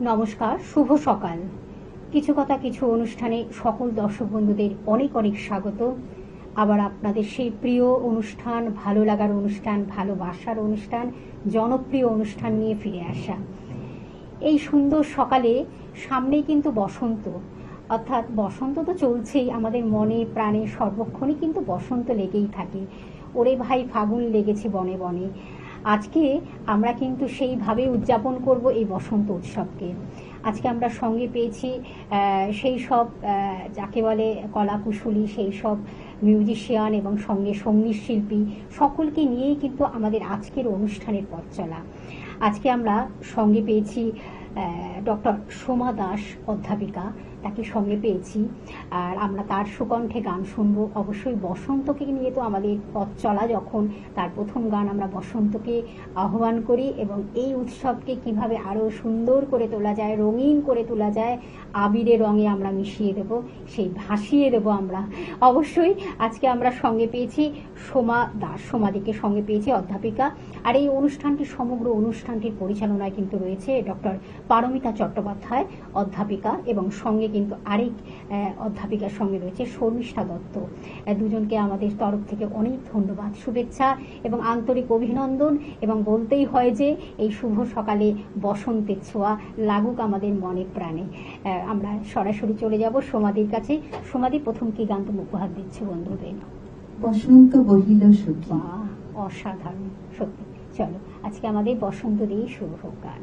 নমস্কার, শুভ সকাল। কিছু কথা কিছু অনুষ্ঠানে সকল দর্শক বন্ধুদের অনেক অনেক স্বাগত। আবার আপনাদের সেই প্রিয় অনুষ্ঠান, ভালো লাগার অনুষ্ঠান, ভালোবাসার অনুষ্ঠান, জনপ্রিয় অনুষ্ঠান নিয়ে ফিরে আসা। এই সুন্দর সকালে সামনেই কিন্তু বসন্ত, অর্থাৎ বসন্ত তো চলছেই, আমাদের মনে প্রাণে সর্বক্ষণই কিন্তু বসন্ত লেগেই থাকে। ওরে ভাই ফাগুন লেগেছে বনে বনে। আজকে আমরা কিন্তু সেইভাবে উদযাপন করব এই বসন্ত উৎসবকে। আজকে আমরা সঙ্গে পেয়েছি সেই সব যাকে বলে কলাকুশলী, সেই সব মিউজিশিয়ান এবং সঙ্গে সঙ্গীত শিল্পী, সকলকে নিয়েই কিন্তু আমাদের আজকের অনুষ্ঠানের পথ চলা। আজকে আমরা সঙ্গে পেয়েছি ডক্টর সোমা দাস অধ্যাপিকা, তাকে সঙ্গে পেয়েছি। আর আমরা তার সুকণ্ঠে গান শুনবো। অবশ্যই বসন্তকে নিয়ে তো আমাদের পথ চলা, যখন তার প্রথম গান আমরা বসন্তকে আহ্বান করি এবং এই উৎসবকে কিভাবে আরও সুন্দর করে তোলা যায়, রঙিন করে তোলা যায়, আবিরের রঙে আমরা মিশিয়ে দেব, সেই ভাসিয়ে দেব আমরা। অবশ্যই আজকে আমরা সঙ্গে পেয়েছি সোমা দাস, সোমাদিকে সঙ্গে পেয়েছি অধ্যাপিকা। আর এই অনুষ্ঠানটি, সমগ্র অনুষ্ঠানটির পরিচালনায় কিন্তু রয়েছে ডক্টর পারমিতা চট্টোপাধ্যায় অধ্যাপিকা, এবং সঙ্গে কিন্তু আরেক অধ্যাপিকার সঙ্গে রয়েছে শর্মিষ্ঠা দত্ত। দুজনকে আমাদের তরফ থেকে অনেক ধন্যবাদ, শুভেচ্ছা এবং আন্তরিক অভিনন্দন। এবং বলতেই হয় যে এই শুভ সকালে বসন্তের ছোঁয়া লাগুক আমাদের মনে প্রাণে। আমরা সরাসরি চলে যাব সোমাদির কাছে। সোমাদি, প্রথম কি গান তুমি উপহার দিচ্ছ বন্ধুদের? বসন্ত বহিল সখী। অসাধারণ, সত্যি। চলো আজকে আমাদের বসন্ত দিয়ে শুরু হোক গান।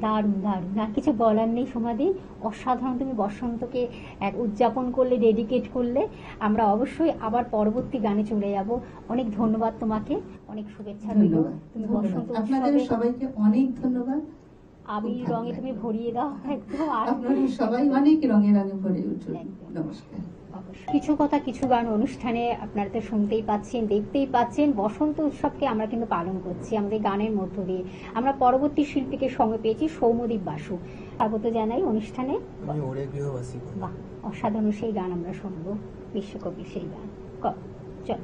দারুণ দারুণ, আর কিছু বলার নেই সোমাদি। অসাধারণ, তুমি বসন্তকে এক উদযাপন করলে, ডেডিকেট করলে। আমরা অবশ্যই আবার পরবর্তী গানে চলে যাব। অনেক ধন্যবাদ তোমাকে, অনেক শুভেচ্ছা রইল। তুমি বসন্ত আপনাদের সবাইকে অনেক ধন্যবাদ। আবির রঙে তুমি ভরিয়ে দাও একদম। আপনারা সবাই অনেক রঙে রঙে ভরে উঠুন। নমস্কার। অবশ্যই কিছু কথা কিছু গান অনুষ্ঠানে আপনারা তো শুনতেই পাচ্ছেন, দেখতেই পাচ্ছেন। বসন্ত উৎসবকে আমরা কিন্তু পালন করছি আমাদের গানের মধ্য দিয়ে। আমরা পরবর্তী শিল্পীকে সঙ্গে পেয়েছি সৌম্যদীপ বাসু। স্বাগত জানাই অনুষ্ঠানে। বাহ, অসাধারণ সেই গান আমরা শুনবো, বিশ্বকবি সেই গান। চল।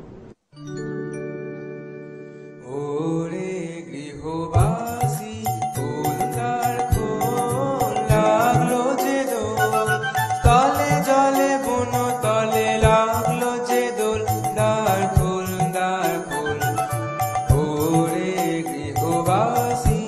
ওরে গৃহবাসী ফুলদার খোল, লাগলো যে দোল, তলে জলে বুনো তলে লাগলো যে দোল, দ্বার খোল দ্বার খোল। ওরে গৃহবাসী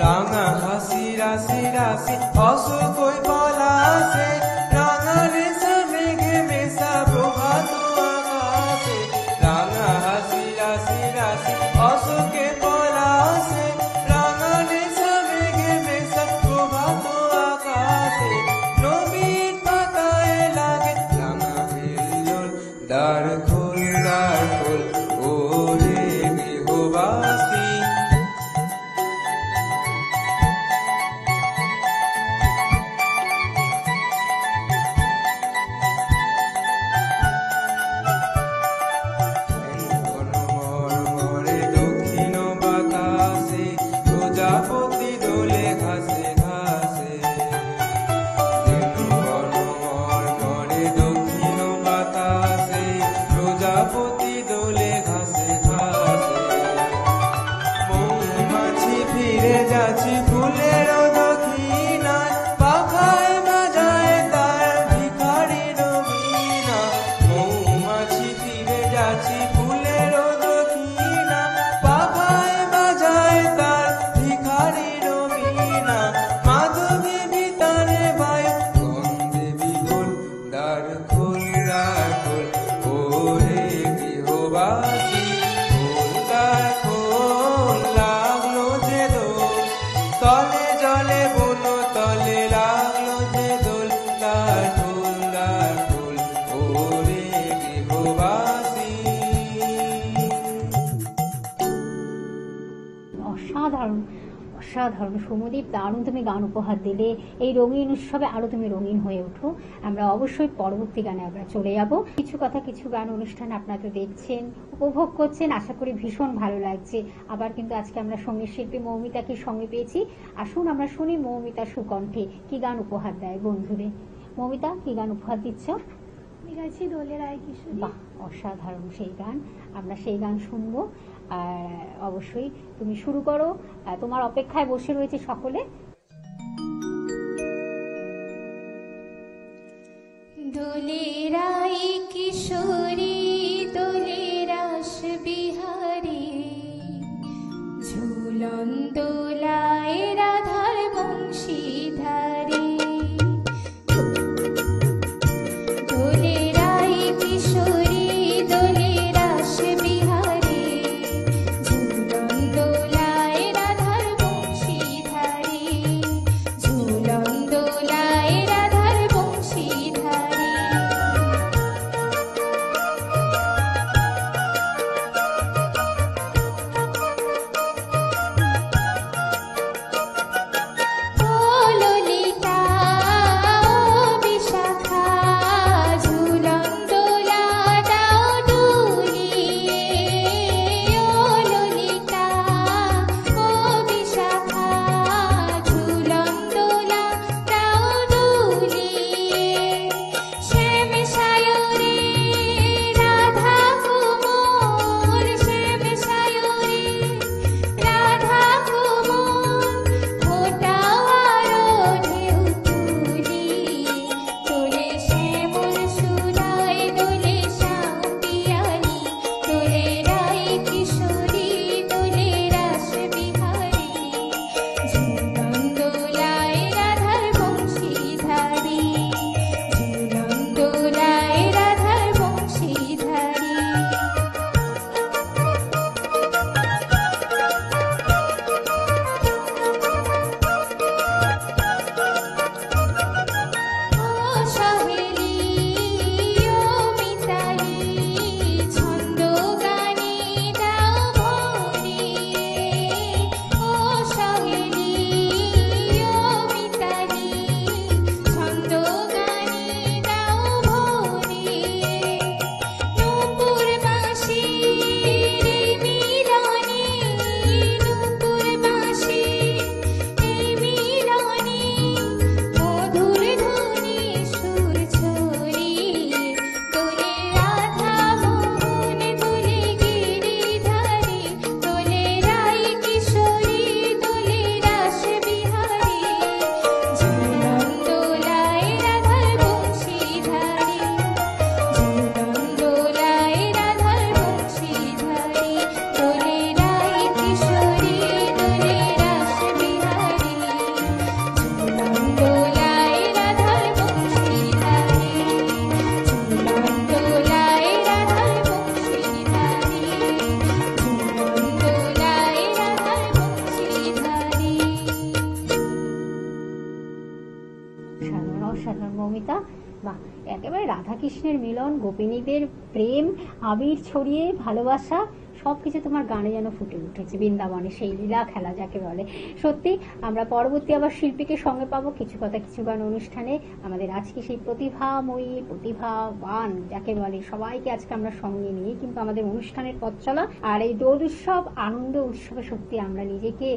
রাঙা হাসি রাশি রাশি অশোকই পলাশে, রাঙা রেশা মেঘে মেশা প্রভাত আকাশে। রাঙা হাসি রাশি রাশি অশোকে পলাশে, রাঙা রেশা মেঘে মেশা প্রভাত আকাশে। নবীন পাতায় লাগে রাঙা হিল্লোল, দ্বার খোল দ্বার খোল। ওরে গৃহবাসী প্রজাপতি দোলে ঘাসে ঘাসে, মরে দক্ষিণ বাতাসে, প্রজাপতি দোলে ঘাসে ঘাসে। মৌমাছি ফিরে যাচ্ছি ফুলের দক্ষিণায়, পাখায় বাজায় তার ভিখারি রবিনা। মৌমাছি ফিরে যাচ্ছি ফুলের দক্ষিণায়, পাখায় বাজায় তার ভিখারি রবিনা। মাধবী ভিতরে বায়ু গন্ধে বিহুল, দ্বার খোল দ্বার খোল। ওরে গৃহবাসী খোল দ্বার খোল, লাগলো যে দোল, তলে জলে বুনো তলে লাগলো যে দোল, দ্বার খোল দ্বার খোল। ওরে গৃহবাসী অসাধারণ অসাধারণ সৌম্যদীপ, দারুণ তুমি গান উপহার দিলে। এই রঙিন উৎসবে আরো তুমি রঙিন হয়ে ওঠো। আমরা অবশ্যই পরবর্তী গানে আমরা চলে যাব। কিছু কথা কিছু গান অনুষ্ঠান আপনারা তো দেখছেন, উপভোগ করছেন, আশা করি ভীষণ ভালো লাগছে। আবার কিন্তু আজকে আমরা সঙ্গীত শিল্পী মৌমিতাকে সঙ্গে পেয়েছি। আসুন আমরা শুনি মৌমিতা সুকণ্ঠে কি গান উপহার দেয় বন্ধুদের। মৌমিতা, কি গান উপহার দিচ্ছ? গাইছি দোলের আয় কিশোরী। বাহ, অসাধারণ সেই গান। আমরা সেই গান শুনবো। আর অবশ্যই তুমি শুরু করো, তোমার অপেক্ষায় বসে রয়েছে সকলে। দোলের আয় কিশোরী দোলের রাস বিহারী, ঝুলন দোলায় রাধার বংশীধারী। দোলের আয় কিশোরী দোলের রাস বিহারী, ঝুলন দোলায় রাধার বংশীধারী। ঝুলন দোলায় রাধার বংশীধারী। একেবারে রাধা কৃষ্ণের মিলন, গোপিনীদের প্রেম, আবির ছড়িয়ে ভালোবাসা সবকিছু তোমার গানে যেন ফুটে উঠেছে, বৃন্দাবনে সেই লীলা খেলা যাকে বলে। সত্যি আমরা পরবর্তী আবার শিল্পীকে সঙ্গে পাবো কিছু কথা কিছু গান অনুষ্ঠানে। আমাদের আজকে সেই প্রতিভাময়ী, প্রতিভাবান যাকে বলে সবাইকে আজকে আমরা সঙ্গে নিয়ে কিন্তু আমাদের অনুষ্ঠানের পথ চলা। আর এই দোল উৎসব, আনন্দ উৎসবে সত্যি আমরা নিজেকে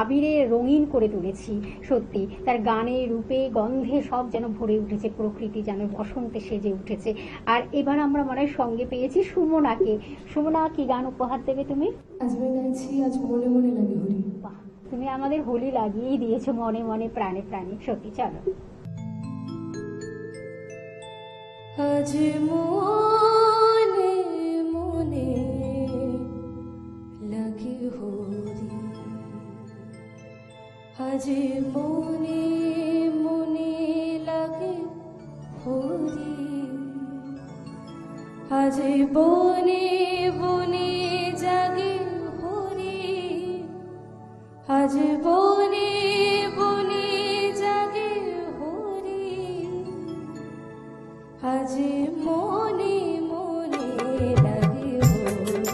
আবিরে রঙিন করে তুলেছি। সত্যি তার গানে, রূপে, গন্ধে সব যেন ভরে উঠেছে, প্রকৃতি যেন বসন্তে সেজে উঠেছে। আর এবার আমরা মনে হয় সঙ্গে পেয়েছি সুমনাকে। সুমনা, কি গান উপহার দেবে তুমি? আজ আমি গাইছি আজ মনে মনে লাগে হরি। বাহ, তুমি আমাদের হোলি লাগিয়েই দিয়েছো মনে মনে প্রাণে প্রাণে। সত্যি, চলো। আজ মনে মনে লাগে হরি, আজ মনে মনে লাগে হরি, আজ বনে বনে জাগে হরি, আজ বনে বনে জাগে হরি, আজ মনে মনে লাগে হরি,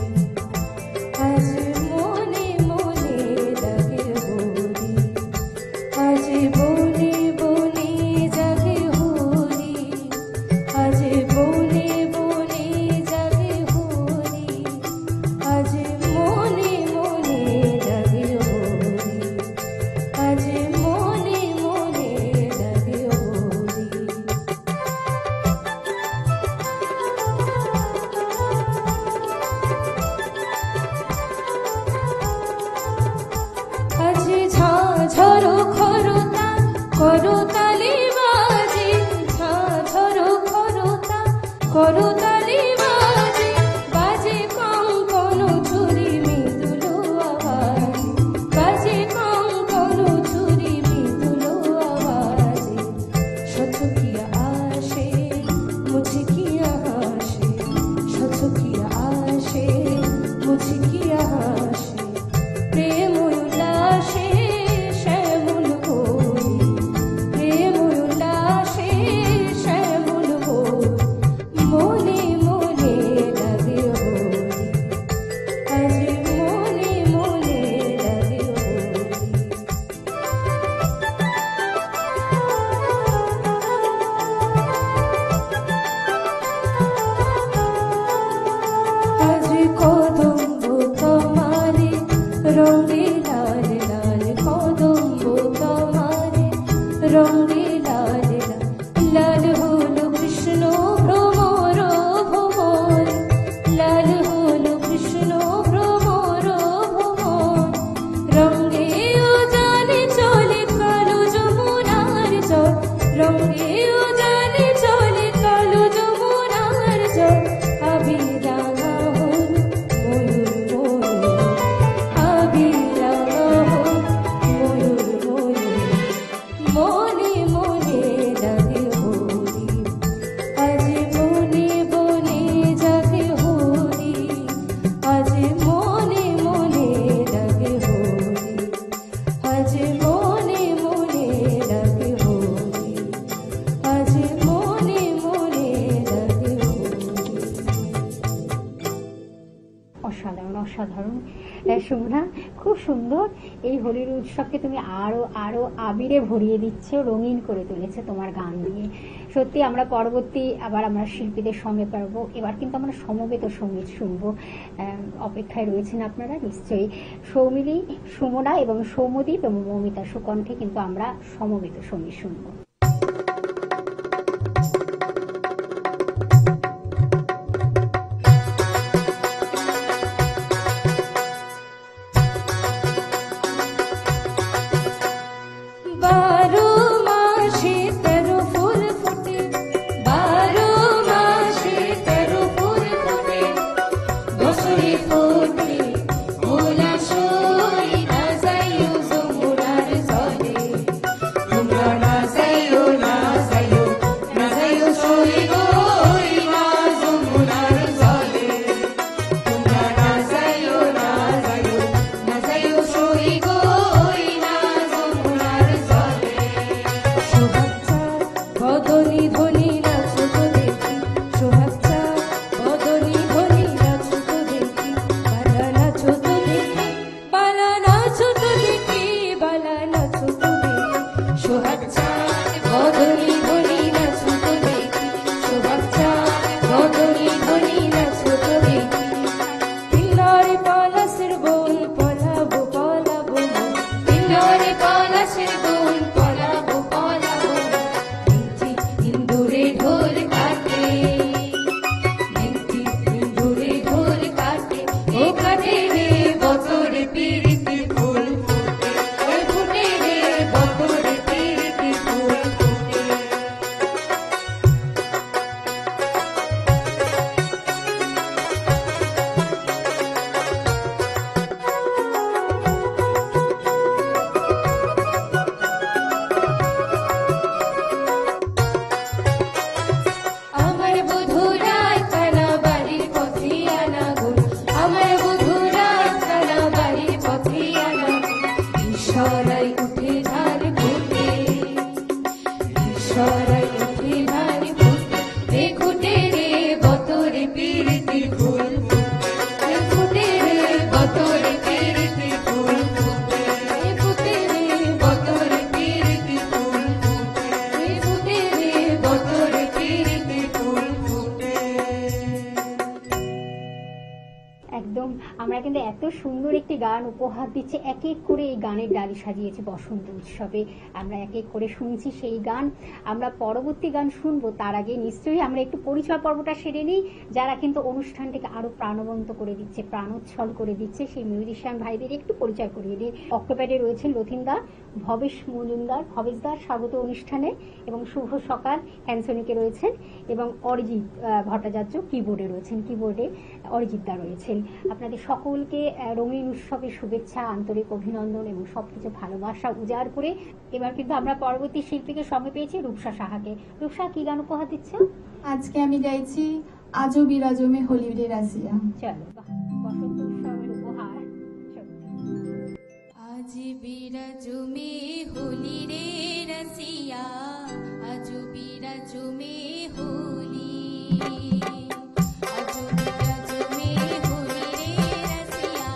আজ মনে মনে লাগে হরি, আজ বনে বনে জাগে হরি, আজ বনে বনে জাগে হরি, আজ মনে মনে লাগে হরি, আজ মনে মনে লাগে হরি। আজ ঝড়ো খরতা করতালি বাজে, ঝড়ো খরতা করতালি বাজে, বাজে কঙ্কন চুরি মৃদুলো আওয়াজ, বাজে কঙ্কন চুরি মৃদুলো আওয়াজে, সচকিয়া আসে মুচকিয়া হাসে, সচকিয়া আসে মুচকিয়া হাসে, প্রেম উল্লাসে শ্যামল গৌরী, প্রেম উল্লাসে শ্যামল গৌরী, মনে মনে লাগে হরি, আজ মনে মনে লাগে হরি। আজ কদম্ব তোমারে রঙে লাল লাল, কদম্ব তোমারে রঙে লাল লাল, লাল হলো কৃষ্ণ ভ্রমর ভুবন, লাল হলো কৃষ্ণ ভ্রমর ভুবন, রঙে উজানে চলে কালো যমুনার জল, রঙে উজানে চলে কালো যমুনার জল, আবির রাঙা হলো ময়ূর ময়ূর, আবির রাঙা হলো ময়ূর ময়ূর, মনে মনে লাগে হরি, আজ বনে বনে জাগে হরি, আজ মনে মনে লাগে হরি, আজ মনে মনে লাগে হরি, আজ মনে মনে লাগে হরি। অসাধারণ, অসাধারণ সুমনা, খুব সুন্দর। এই হোলির উৎসবকে তুমি আরো আরো আবিরে ভরিয়ে দিচ্ছ, রঙিন করে তুলেছে তোমার গান দিয়ে। সত্যি আমরা পরবর্তী আবার আমরা শিল্পীদের সঙ্গে পারবো। এবার কিন্তু আমরা সমবেত সঙ্গীত শুনবো, অপেক্ষায় রয়েছেন আপনারা নিশ্চয়ই। সৌমিলি, সুমনা এবং সৌমদীপ এবং মৌমিতা সুকণ্ঠে কিন্তু আমরা সমবেত সঙ্গীত শুনবো। বারো মাসে 13 ফুল ফোটে, বারো মাসে 13 ফুল ফোটে, বছরে ফোটে ভোলা সই, না যাইও যমুনার জলে, তোমরা না যাই আমরা কিন্তু এত সুন্দর একটি গান উপহার দিচ্ছে, এক এক করে এই গানের ডালি সাজিয়েছে বসন্ত উৎসবে। আমরা এক এক করে শুনছি সেই গান। আমরা পরবর্তী গান শুনবো, তার আগে নিশ্চয়ই আমরা একটু পরিচয় পর্বটা সেরে নিই। যারা কিন্তু অনুষ্ঠানটিকে আরো প্রাণবন্ত করে দিচ্ছে, প্রাণোচ্ছল করে দিচ্ছে, সেই মিউজিশিয়ান ভাইদের একটু পরিচয় করিয়ে দিই। অক্টোপ্যাডে রয়েছেন লথিনদা, ভবেশ মজুমদার, ভবেশদার স্বাগত অনুষ্ঠানে, এবং শুভ সকাল হ্যান্সনিকে রয়েছেন, এবং অরিজিৎ ভট্টাচার্য কিবোর্ডে রয়েছেন, কিবোর্ডে অরিজিৎদা রয়েছেন। আপনাদের সকলকে রঙিন উৎসবের শুভেচ্ছা, আন্তরিক অভিনন্দন এবং সবকিছু ভালোবাসা উজাড় করে এবার কিন্তু আমরা পরবর্তী শিল্পীকে সঙ্গে পেয়েছি রূপসা সাহাকে। রূপসা, কি গান উপহার দিচ্ছ? আজকে আমি গাইছি আজও বিরাজমে হলিউডে রাশিয়া। চলো, বসন্ত উৎসবের উপহার। চলো। আজ বিরাজমে হোলি রে রসিয়া, আজ বিরাজমে হোলি, আজ বিরাজমে হোলি রে রসিয়া,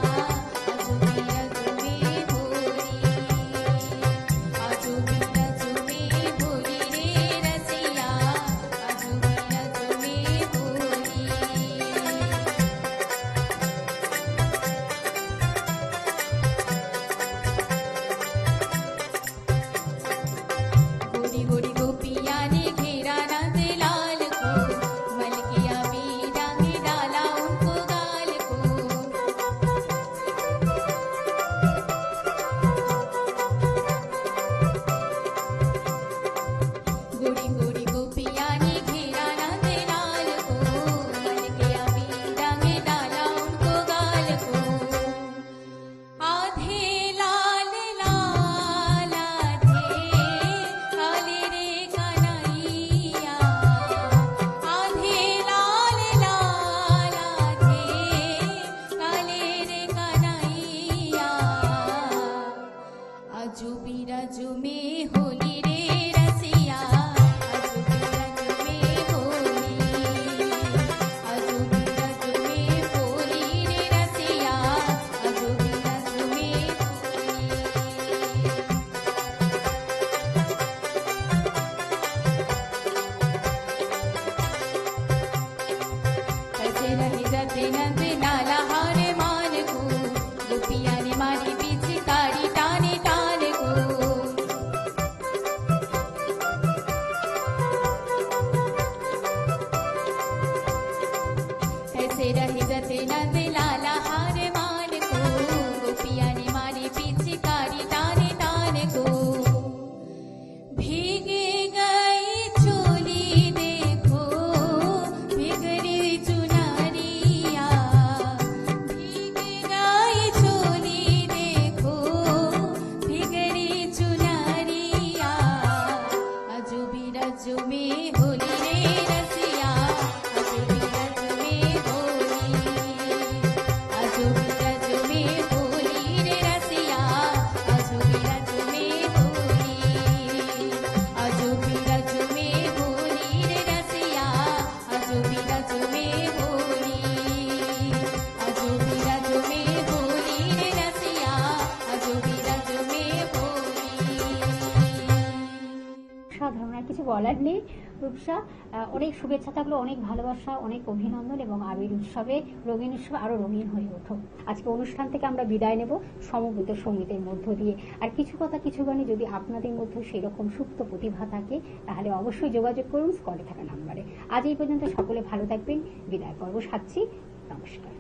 আজ বিরাজমে হোলি, আজ বিরাজমে হোলি রে রসিয়া, আজ বিরাজমে হোলি। गोरी गोरी गोपिया ने घेरा रंग लाल को, मलकिया भी रंग डाला उनको गाल को। गोरी गोरी गोपिया ने घेरा रंग लाल को, मलकिया भी रंग डाला उनको गाल को। आधे लाल लाल आधे काले रे कन्हैया, आधे लाल लाल आधे काले रे कन्हैया। आजू बिराजू में होली रे रसिया, आजू बिराजू में होली, आजू बिराजू में होली रे रसिया, आजू बिराजू में होली। ऐसे रही जाते नंद लाला हार मान को, गोपिया ने मारी पिचकारी टाने टान को। ऐसे रही जाते नंद लाला हार मान को, गोपिया ने मारी पिचकारी टाने टान को। भीगे गई चोली देखो, भीगरी चुनरिया, भीगे गई चोली देखो, भीगरी चुनरिया। आजू बिराजू में होली रे रसिया, आजू बिराजू में होली, आजू बिराजू में होली रे रसिया, आजू बिराजू में होली, आजू बिराजू में होली रे रसिया, आजू बिराजू में होली, आजू बिराजू में होली रे रसिया, आजू बिराजू में होली। সাধারণ আর কিছু বলার নেই। রূপসা, অনেক শুভেচ্ছা থাকলো, অনেক ভালোবাসা, অনেক অভিনন্দন, এবং আবির উৎসবে, রঙিন উৎসবে আরো রঙিন হয়ে ওঠো। আজকে অনুষ্ঠান থেকে আমরা বিদায় নেব সমবেত সঙ্গীতের মধ্য দিয়ে। আর কিছু কথা কিছু গানে যদি আপনাদের মধ্যে সেরকম সুপ্ত প্রতিভা থাকে, তাহলে অবশ্যই যোগাযোগ করুন স্কলে থাকা নাম্বারে। আজ এই পর্যন্ত, সকলে ভালো থাকবেন। বিদায় পর্ব সাচ্ছি। নমস্কার।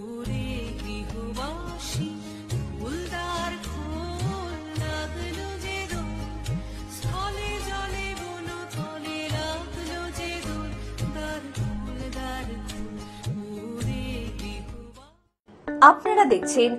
ওরে গৃহবাসী, ফুলদার ফুল লাগলো যে দোল, স্থলে জলে বন তলে লাগলো যে দোল, দার ফুল, ওরে গৃহবাসী। আপনারা দেখছেন